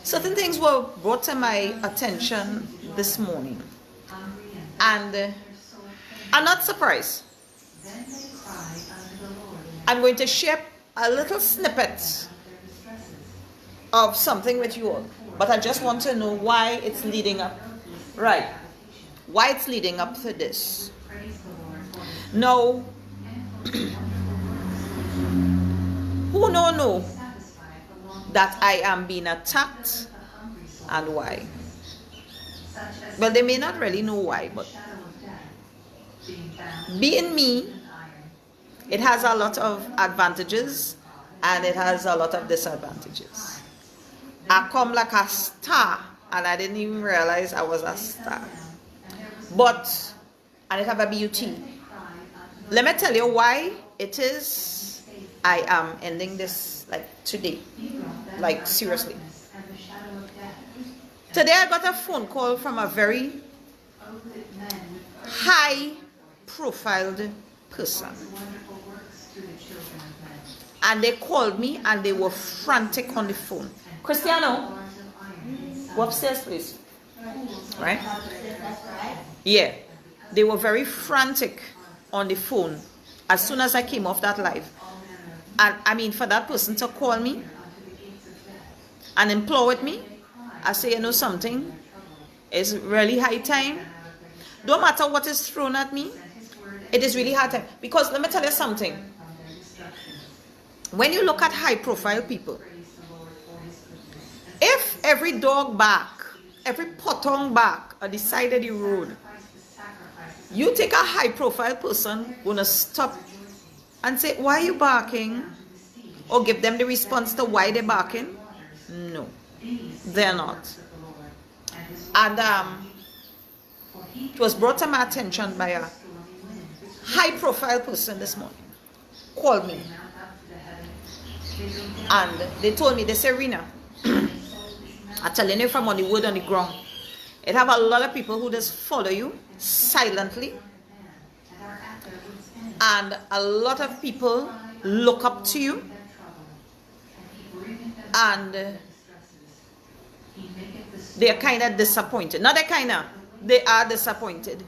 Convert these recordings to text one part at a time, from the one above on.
certain things were brought to my attention this morning, and I'm not surprised. I'm going to share a little snippet of something with you all, but I just want to know why it's leading up. Right. Why it's leading up to this. Now, who know that I am being attacked and why? Well, they may not really know why, but being me, it has a lot of advantages and it has a lot of disadvantages. I come like a star and I didn't even realize I was a star. But I have a beauty. Let me tell you why it is I am ending this like today. Like seriously. Today I got a phone call from a very high profiled person. And they called me and they were frantic on the phone. Cristiano, go upstairs please. Right? Yeah. They were very frantic on the phone as soon as I came off that live. And I mean, for that person to call me and implore with me, I say, you know something, it's really high time. Don't matter what is thrown at me, it is really high time. Because let me tell you something. When you look at high profile people, if every dog bark, every potong bark on the side of the road, you take a high profile person, gonna stop and say, why are you barking? Or give them the response to why they're barking? No, they're not. And it was brought to my attention by a high profile person this morning. Called me. And they told me, they say, Rina, I'm telling you from on the word on the ground, it have a lot of people who just follow you silently. And a lot of people look up to you. And they are kind of disappointed. Not a kind of, they are disappointed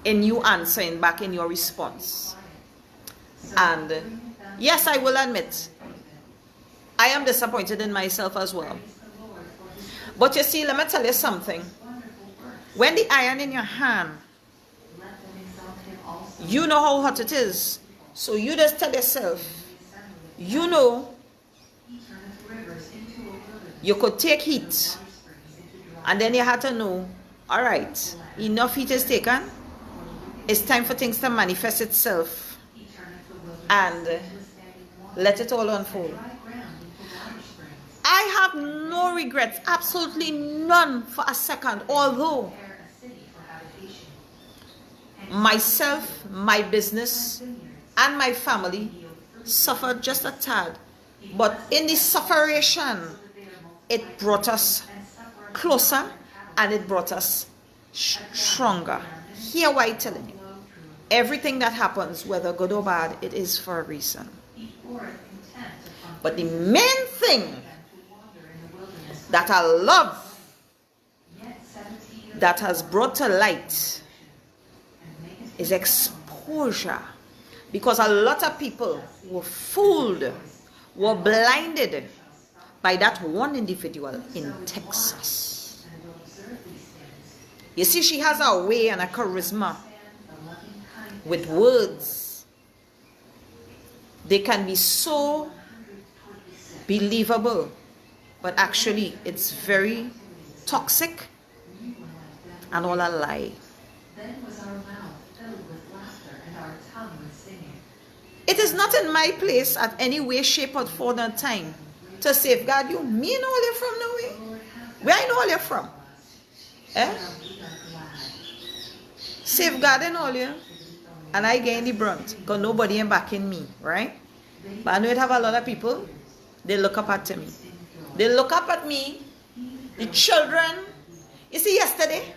in you answering back in your response. And yes, I will admit, I am disappointed in myself as well. But you see, let me tell you something. When the iron in your hand, you know how hot it is. So you just tell yourself, you know, you could take heat. And then you have to know, all right, enough heat is taken. It's time for things to manifest itself. And let it all unfold. I have no regrets, absolutely none for a second, although myself, my business, and my family suffered just a tad. But in the sufferation, it brought us closer and it brought us stronger. Hear what I'm telling you. Everything that happens, whether good or bad, it is for a reason. But the main thing that I love, that has brought to light, is exposure. Because a lot of people were fooled, were blinded by that one individual in Texas. You see, she has a way and a charisma with words. They can be so believable, but actually it's very toxic and all a lie. It is not in my place at any way, shape, or form or time to safeguard you. Me know all you from nowhere. Where I know all you from? Eh? Safeguarding all you. And I gain the brunt. Because nobody ain't backing me. Right? But I know it have a lot of people. They look up at me. They look up at me. The children. You see yesterday,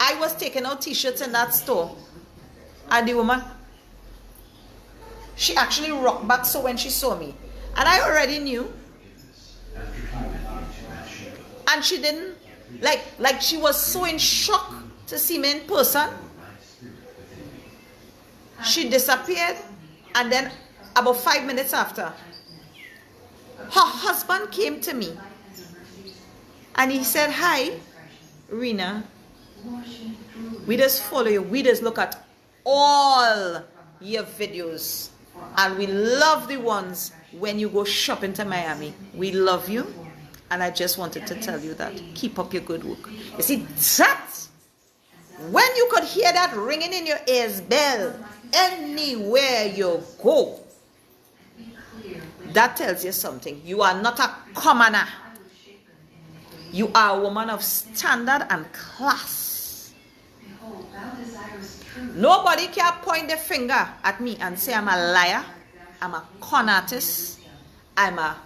I was taking out t-shirts in that store. And the woman, she actually rocked back so when she saw me. And I already knew. And she didn't, like she was so in shock to see me in person. She disappeared, and then about 5 minutes after, her husband came to me and he said, "Hi, Rina, we just follow you. We just look at all your videos, and we love the ones when you go shopping to Miami. We love you, and I just wanted to tell you that. Keep up your good work." You see, that, when you could hear that ringing in your ears, bell, anywhere you go, that tells you something. You are not a commoner. You are a woman of standard and class. Nobody can point the finger at me and say I'm a liar, I'm a con artist, I'm a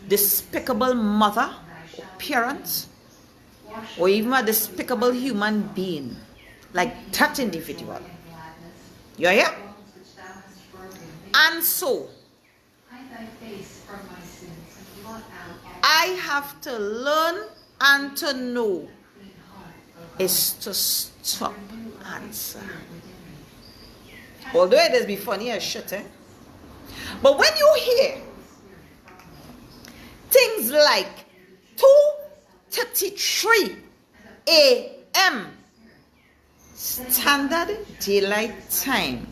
despicable mother or parent, or even a despicable human being like that individual. You hear? And so, I have to learn and to know is to stop answer. Although it is be funny as shit, eh? But when you hear things like 2:33 a.m. standard daylight time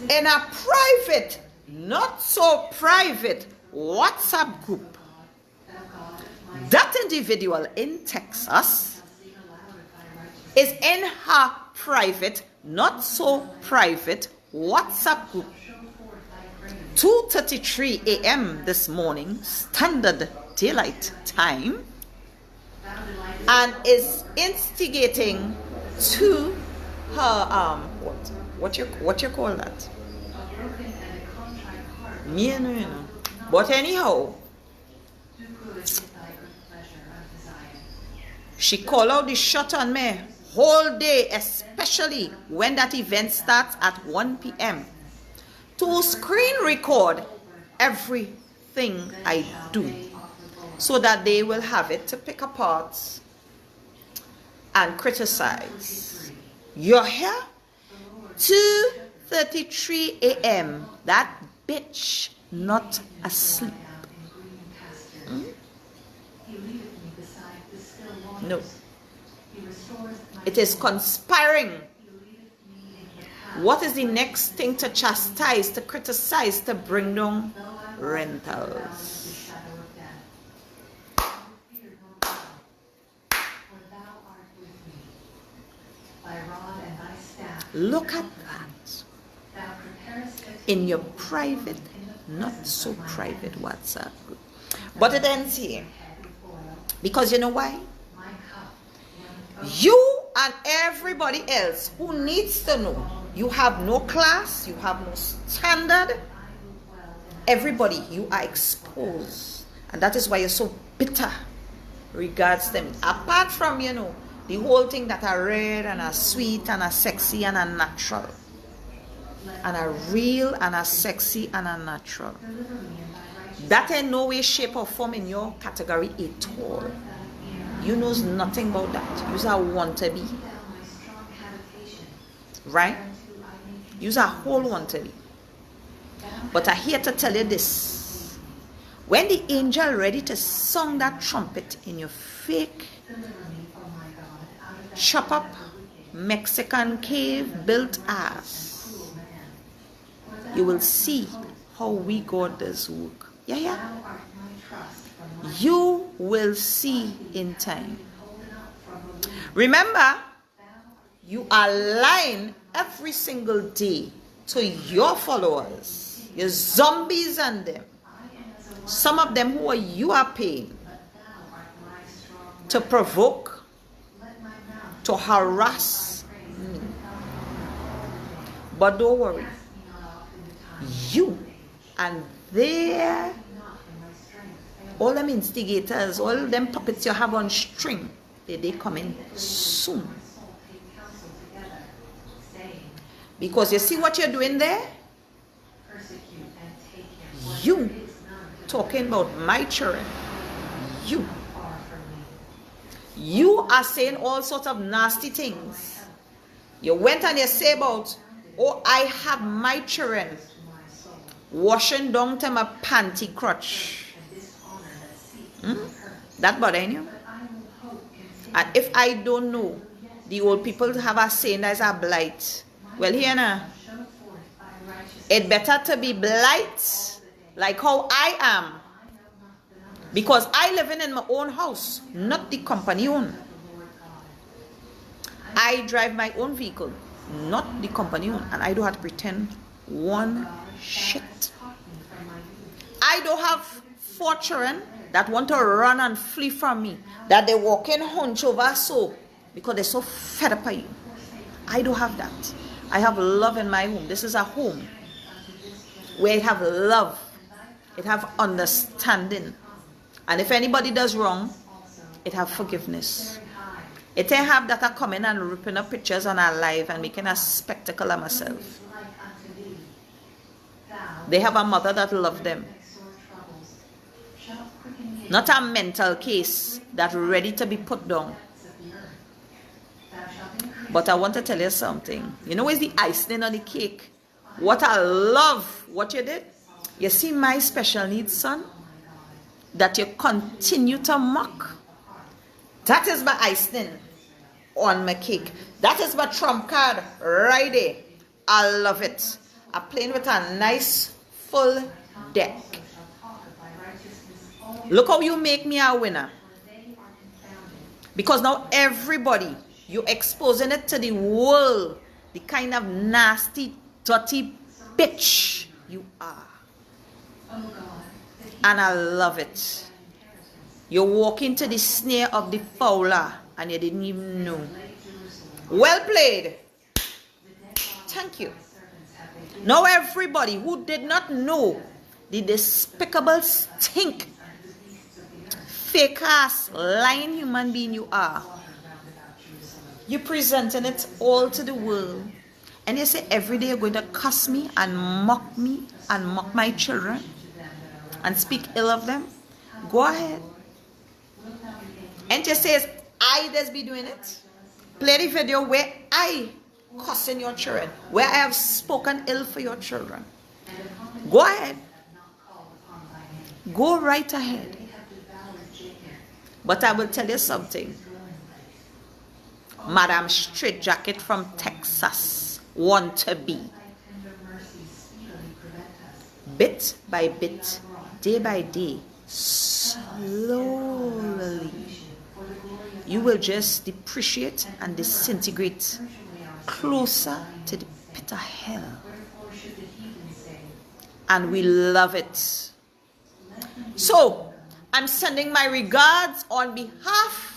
in a private, not so private WhatsApp group, that individual in Texas is in her private, not so private WhatsApp group 2:33 a.m. this morning, standard daylight time, and is instigating to her what you call that? Me no, you know. But anyhow, she called out the shot on me whole day, especially when that event starts at 1 p.m. to screen record everything I do, so that they will have it to pick apart and criticize. You're here? 2:33 a.m. That bitch not asleep. No. It is conspiring. What is the next thing to chastise, to criticize, to bring down rentals? Look at that. In your private, not so private WhatsApp group. But it ends here. Because you know why? You and everybody else who needs to know, you have no class, you have no standard. Everybody, you are exposed. And that is why you're so bitter regards them. Apart from, you know, the whole thing that are rare and are sweet and are sexy and are natural. And are real and are sexy and are natural. That in no way, shape or form in your category at all. You knows nothing about that. You're a want-to-be. Right? You're a whole want-to-be. But I'm here to tell you this. When the angel ready to song that trumpet in your fake chop up Mexican cave built ass, you will see how we God does work. Yeah. You will see in time. Remember, you are lying every single day to your followers, your zombies and them. Some of them who you are paying to provoke, to harass me. But don't worry. You and their, all them instigators, all them puppets you have on string, they coming soon. Because you see what you're doing there? You talking about my children. You are saying all sorts of nasty things. You went and you say about, oh, I have my children washing down to my panty crotch. That bothering you? And if I don't know, the old people have a saying that is a blight. Well, here now, it better to be blight like how I am. Because I live in my own house, not the company own. I drive my own vehicle, not the company own. And I don't have to pretend one shit. I don't have 4 children that want to run and flee from me. That they walk in hunch over so because they're so fed up of you. I don't have that. I have love in my home. This is a home where it have love. It have understanding. And if anybody does wrong, it have forgiveness. It ain't have that I come in and ripping up pictures on our life and making a spectacle of myself. They have a mother that loved them. Not a mental case that ready to be put down. But I want to tell you something. You know what's the icing on the cake? What I love what you did? You see my special needs son? That you continue to mock. That is my icing on my cake. That is my trump card right there. I love it. I'm playing with a nice full deck. Look how you make me a winner. Because now everybody, you're exposing it to the world. The kind of nasty, dirty bitch you are. And I love it. You walk into the snare of the fowler and you didn't even know. Well played. Thank you. Now everybody who did not know the despicable stink, fake ass, lying human being you are, you're presenting it all to the world. And you say every day you're going to cuss me and mock my children and speak ill of them. Go ahead. And you says I just be doing it. Play the video where I cussing your children, where I have spoken ill for your children. Go ahead. Go right ahead. But I will tell you something. Madam Straight Jacket from Texas want to be. Bit by bit, day by day, slowly, you will just depreciate and disintegrate closer to the pit of hell. And we love it. So, I'm sending my regards on behalf